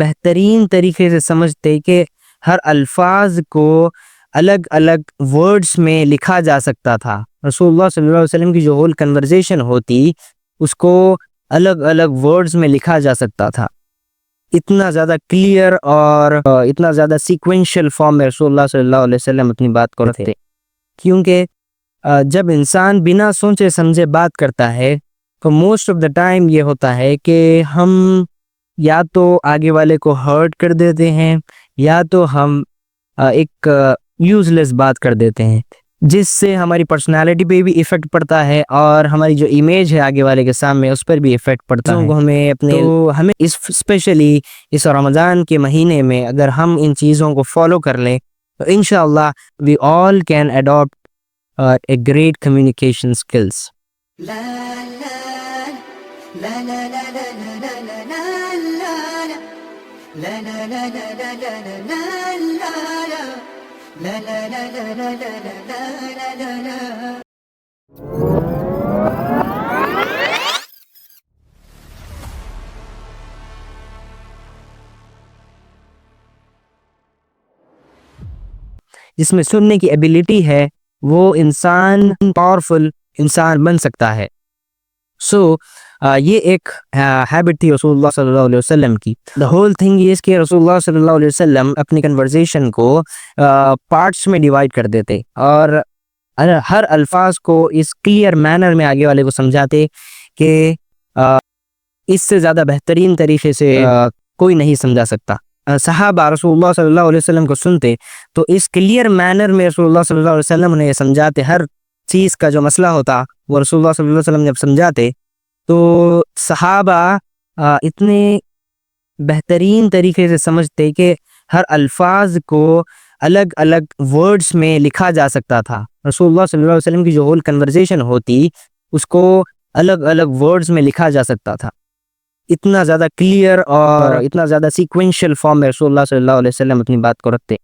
بہترین طریقے سے سمجھتے کہ ہر الفاظ کو الگ الگ ورڈز میں لکھا جا سکتا تھا. رسول اللہ صلی اللہ علیہ وسلم کی جو ہول کنورزیشن ہوتی اس کو الگ الگ ورڈز میں لکھا جا سکتا تھا. اتنا زیادہ کلیئر اور اتنا زیادہ سیکوینشل فارم میں رسول اللہ صلی اللہ علیہ وسلم اپنی بات کو رکھتے. کیونکہ جب انسان بنا سوچے سمجھے بات کرتا ہے تو موسٹ آف دا ٹائم یہ ہوتا ہے کہ ہم یا تو آگے والے کو ہرٹ کر دیتے ہیں یا تو ہم ایک یوز لیس بات کر دیتے ہیں، جس سے ہماری پرسنالٹی پہ بھی ایفیکٹ پڑتا ہے اور ہماری جو امیج ہے آگے والے کے سامنے اس پر بھی ایفیکٹ پڑتا ہے. ہمیں اسپیشلی اس رمضان کے مہینے میں اگر ہم ان چیزوں کو فالو کر لیں تو انشاءاللہ we all can adapt a great communication skills. جس میں سننے کی ایبیلٹی ہے وہ انسان پاورفل انسان بن سکتا ہے. یہ ایک ہیبٹ تھی رسول اللہ صلی اللہ علیہ وسلم کی. دا ہول تھنگ از کہ رسول اللہ صلی اللہ علیہ وسلم اپنی کنورزیشن کو پارٹس میں ڈیوائڈ کر دیتے اور ہر الفاظ کو اس کلیئر مینر میں آگے والے کو سمجھاتے کہ اس سے زیادہ بہترین طریقے سے کوئی نہیں سمجھا سکتا. صحابہ رسول اللہ صلی اللہ علیہ وسلم کو سنتے تو اس کلیئر مینر میں رسول اللہ صلی اللہ علیہ وسلم نے سمجھاتے. ہر چیز کا جو مسئلہ ہوتا وہ رسول اللہ صلی اللہ علیہ وسلم جب سمجھاتے تو صحابہ اتنے بہترین طریقے سے سمجھتے کہ ہر الفاظ کو الگ الگ ورڈز میں لکھا جا سکتا تھا. رسول اللہ صلی اللہ علیہ وسلم کی جو ہول کنورزیشن ہوتی اس کو الگ الگ ورڈز میں لکھا جا سکتا تھا. اتنا زیادہ کلیئر اور اتنا زیادہ سیکوینشل فارم میں رسول اللہ صلی اللہ علیہ وسلم اپنی بات کو رکھتے.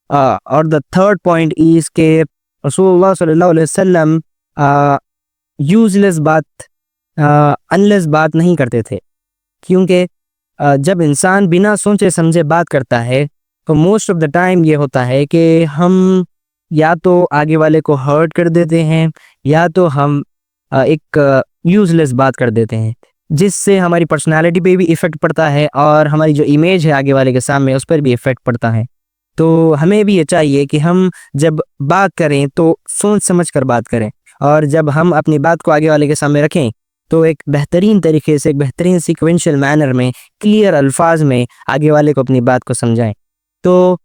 اور دا تھرڈ پوائنٹ از کہ رسول اللہ صلی اللہ علیہ وسلم یوز لیس بات انلیس بات نہیں کرتے تھے. کیونکہ جب انسان بنا سوچے سمجھے بات کرتا ہے تو موسٹ آف دا ٹائم یہ ہوتا ہے کہ ہم یا تو آگے والے کو ہرٹ کر دیتے ہیں یا تو ہم ایک یوز لیس بات کر دیتے ہیں، جس سے ہماری پرسنالٹی پہ بھی ایفیکٹ پڑتا ہے اور ہماری جو امیج ہے آگے والے کے سامنے اس پر بھی ایفیکٹ پڑتا ہے. تو ہمیں بھی یہ چاہیے کہ ہم جب بات کریں تو سوچ سمجھ کر بات کریں اور جب ہم اپنی بات کو آگے والے کے سامنے رکھیں تو ایک بہترین طریقے سے ایک بہترین سیکوینشل مینر میں کلیئر الفاظ میں آگے والے کو اپنی بات کو سمجھائیں. تو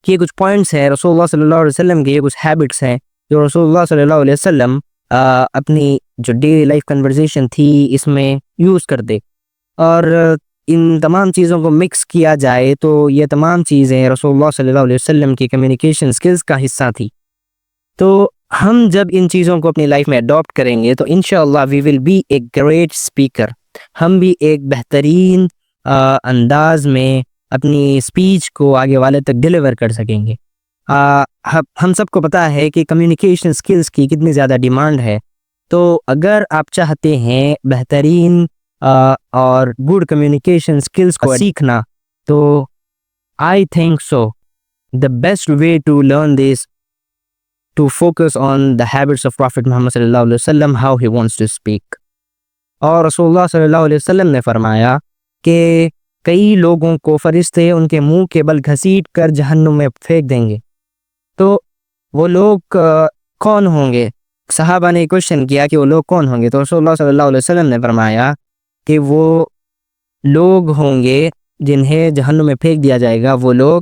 یہ کچھ پوائنٹس ہیں رسول اللہ صلی اللہ علیہ وسلم کے، یہ کچھ ہیبٹس ہیں جو رسول اللہ صلی اللہ علیہ وسلم اپنی جو ڈیلی لائف کنورزیشن تھی اس میں یوز کرتے. اور ان تمام چیزوں کو مکس کیا جائے تو یہ تمام چیزیں رسول اللہ صلی اللہ علیہ وسلم کی کمیونیکیشن سکلز کا حصہ تھی. تو ہم جب ان چیزوں کو اپنی لائف میں اڈاپٹ کریں گے تو انشاءاللہ we will be a great speaker. ہم بھی ایک بہترین انداز میں اپنی اسپیچ کو آگے والے تک ڈیلیور کر سکیں گے. ہم سب کو پتہ ہے کہ کمیونیکیشن سکلز کی کتنی زیادہ ڈیمانڈ ہے. تو اگر آپ چاہتے ہیں بہترین اور گڈ کمیونیکیشن سکلز کو سیکھنا تو I think so the best way to learn this to focus on the habits of Prophet Muhammad صلی اللہ علیہ وسلم, how he wants to speak. اور رسول اللہ صلی اللہ علیہ وسلم نے فرمایا کہ کئی لوگوں کو فرشتے ان کے منہ کے بل گھسیٹ کر جہنم میں پھینک دیں گے. تو وہ لوگ کون ہوں گے؟ صحابہ نے کوشچن کیا کہ وہ لوگ کون ہوں گے؟ تو رسول اللہ صلی اللہ علیہ وسلم نے فرمایا کہ وہ لوگ ہوں گے جنہیں جہنم میں پھینک دیا جائے گا، وہ لوگ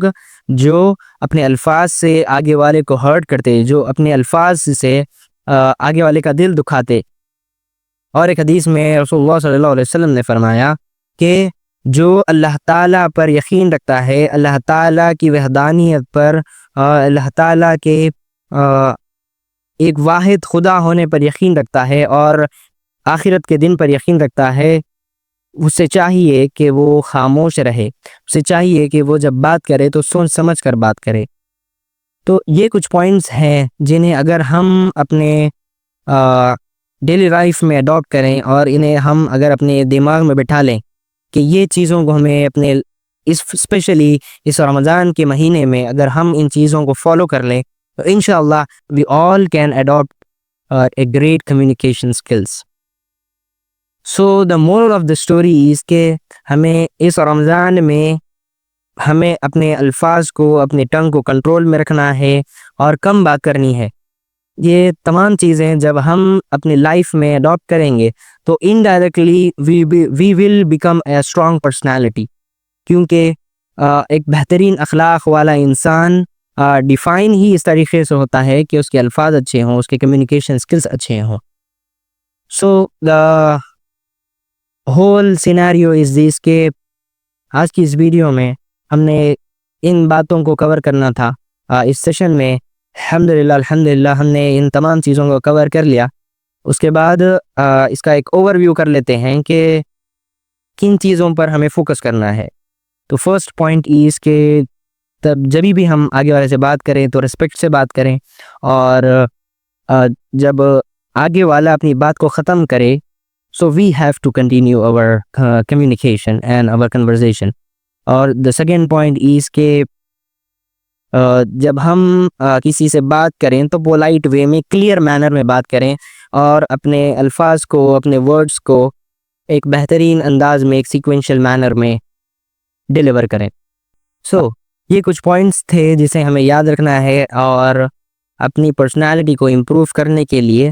جو اپنے الفاظ سے آگے والے کو ہرٹ کرتے، جو اپنے الفاظ سے آگے والے کا دل دکھاتے. اور ایک حدیث میں رسول اللہ صلی اللہ علیہ وسلم نے فرمایا کہ جو اللہ تعالیٰ پر یقین رکھتا ہے، اللہ تعالیٰ کی وحدانیت پر، اللہ تعالیٰ کے ایک واحد خدا ہونے پر یقین رکھتا ہے اور آخرت کے دن پر یقین رکھتا ہے، اسے چاہیے کہ وہ خاموش رہے، اسے چاہیے کہ وہ جب بات کرے تو سوچ سمجھ کر بات کرے. تو یہ کچھ پوائنٹس ہیں جنہیں اگر ہم اپنے ڈیلی لائف میں اڈاپٹ کریں اور انہیں ہم اگر اپنے دماغ میں بٹھا لیں کہ یہ چیزوں کو ہمیں اپنے اسپیشلی اس رمضان کے مہینے میں اگر ہم ان چیزوں کو فالو کر لیں تو انشاءاللہ we all can adapt a great communication skills. So the moral of the story is کہ ہمیں اس رمضان میں ہمیں اپنے الفاظ کو اپنے ٹنگ کو کنٹرول میں رکھنا ہے اور کم بات کرنی ہے. یہ تمام چیزیں جب ہم اپنی لائف میں اڈاپٹ کریں گے تو indirectly we will become a strong personality, کیونکہ ایک بہترین اخلاق والا انسان ڈیفائن ہی اس طریقے سے ہوتا ہے کہ اس کے الفاظ اچھے ہوں، اس کے کمیونیکیشن اسکلس اچھے ہوں. سو دا ہول سینیریو از دس کہ آج کی اس ویڈیو میں ہم نے ان باتوں کو کور کرنا تھا. اس سیشن میں الحمدللہ ہم نے ان تمام چیزوں کو کور کر لیا. اس کے بعد اس کا ایک اوور ویو کر لیتے ہیں کہ کن چیزوں پر ہمیں فوکس کرنا ہے. تو فرسٹ پوائنٹ از کہ جب بھی ہم آگے والے سے بات کریں تو ریسپیکٹ سے بات کریں، اور جب آگے والا اپنی بات کو ختم کرے so we have to continue our communication and our conversation. اور دا سیکنڈ پوائنٹ از کہ جب ہم کسی سے بات کریں تو پولائٹ وے میں کلیئر مینر میں بات کریں اور اپنے الفاظ کو اپنے ورڈز کو ایک بہترین انداز میں ایک سیکوینشل مینر میں ڈیلیور کریں. سو یہ کچھ پوائنٹس تھے جسے ہمیں یاد رکھنا ہے، اور اپنی پرسنالٹی کو امپروو کرنے کے لیے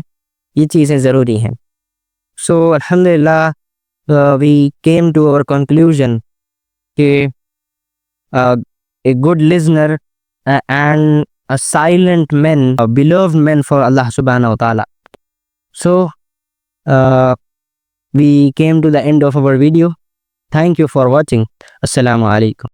یہ چیزیں ضروری ہیں. سو الحمدللہ we came to our conclusion کہ a good listener and a silent man, a beloved man for Allah subhanahu wa ta'ala. So we came to the end of our video. Thank you for watching. Assalamu alaikum.